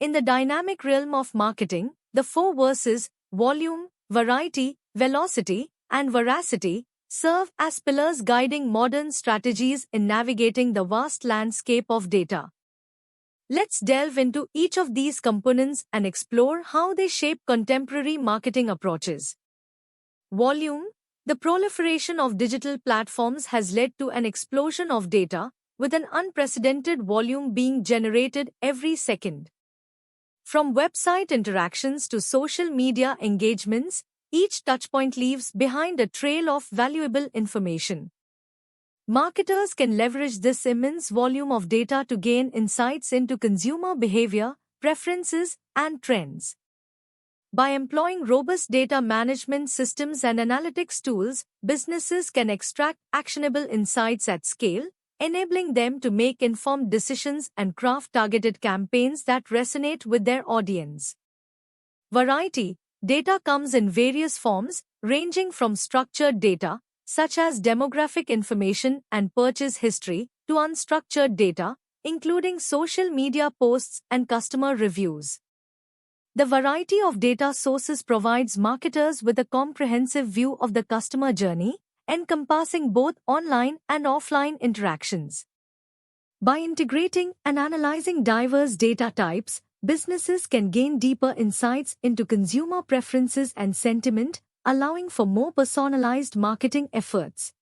In the dynamic realm of marketing, the four V's, volume, variety, velocity, and veracity, serve as pillars guiding modern strategies in navigating the vast landscape of data. Let's delve into each of these components and explore how they shape contemporary marketing approaches. Volume. The proliferation of digital platforms has led to an explosion of data, with an unprecedented volume being generated every second. From website interactions to social media engagements, each touchpoint leaves behind a trail of valuable information. Marketers can leverage this immense volume of data to gain insights into consumer behavior, preferences, and trends. By employing robust data management systems and analytics tools, businesses can extract actionable insights at scale, enabling them to make informed decisions and craft targeted campaigns that resonate with their audience. Variety. Data comes in various forms, ranging from structured data, such as demographic information and purchase history, to unstructured data, including social media posts and customer reviews. The variety of data sources provides marketers with a comprehensive view of the customer journey, encompassing both online and offline interactions. By integrating and analyzing diverse data types, businesses can gain deeper insights into consumer preferences and sentiment, allowing for more personalized marketing efforts.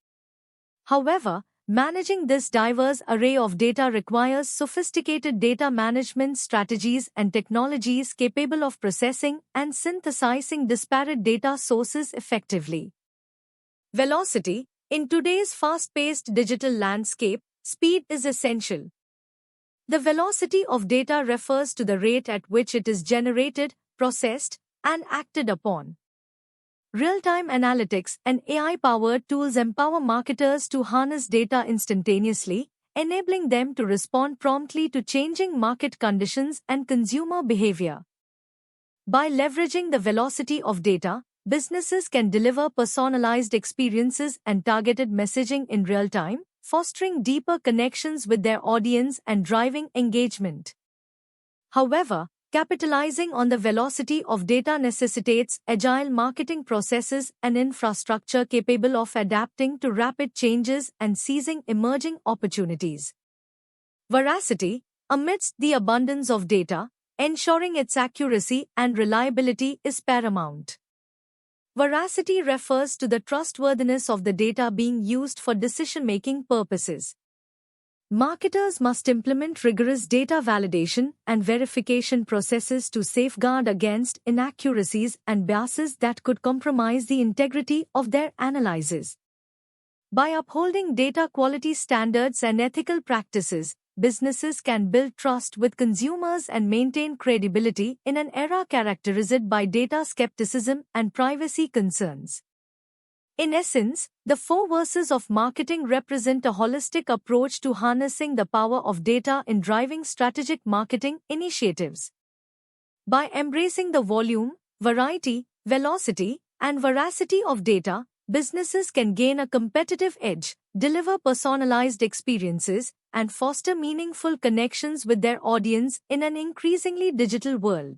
However, managing this diverse array of data requires sophisticated data management strategies and technologies capable of processing and synthesizing disparate data sources effectively. Velocity. In today's fast-paced digital landscape, speed is essential. The velocity of data refers to the rate at which it is generated, processed, and acted upon. Real-time analytics and AI-powered tools empower marketers to harness data instantaneously, enabling them to respond promptly to changing market conditions and consumer behavior. By leveraging the velocity of data, businesses can deliver personalized experiences and targeted messaging in real time, fostering deeper connections with their audience and driving engagement. However, capitalizing on the velocity of data necessitates agile marketing processes and infrastructure capable of adapting to rapid changes and seizing emerging opportunities. Veracity. Amidst the abundance of data, ensuring its accuracy and reliability is paramount. Veracity refers to the trustworthiness of the data being used for decision-making purposes. Marketers must implement rigorous data validation and verification processes to safeguard against inaccuracies and biases that could compromise the integrity of their analyses. By upholding data quality standards and ethical practices, businesses can build trust with consumers and maintain credibility in an era characterized by data skepticism and privacy concerns. In essence, the four V's of marketing represent a holistic approach to harnessing the power of data in driving strategic marketing initiatives. By embracing the volume, variety, velocity, and veracity of data, businesses can gain a competitive edge, deliver personalized experiences, and foster meaningful connections with their audience in an increasingly digital world.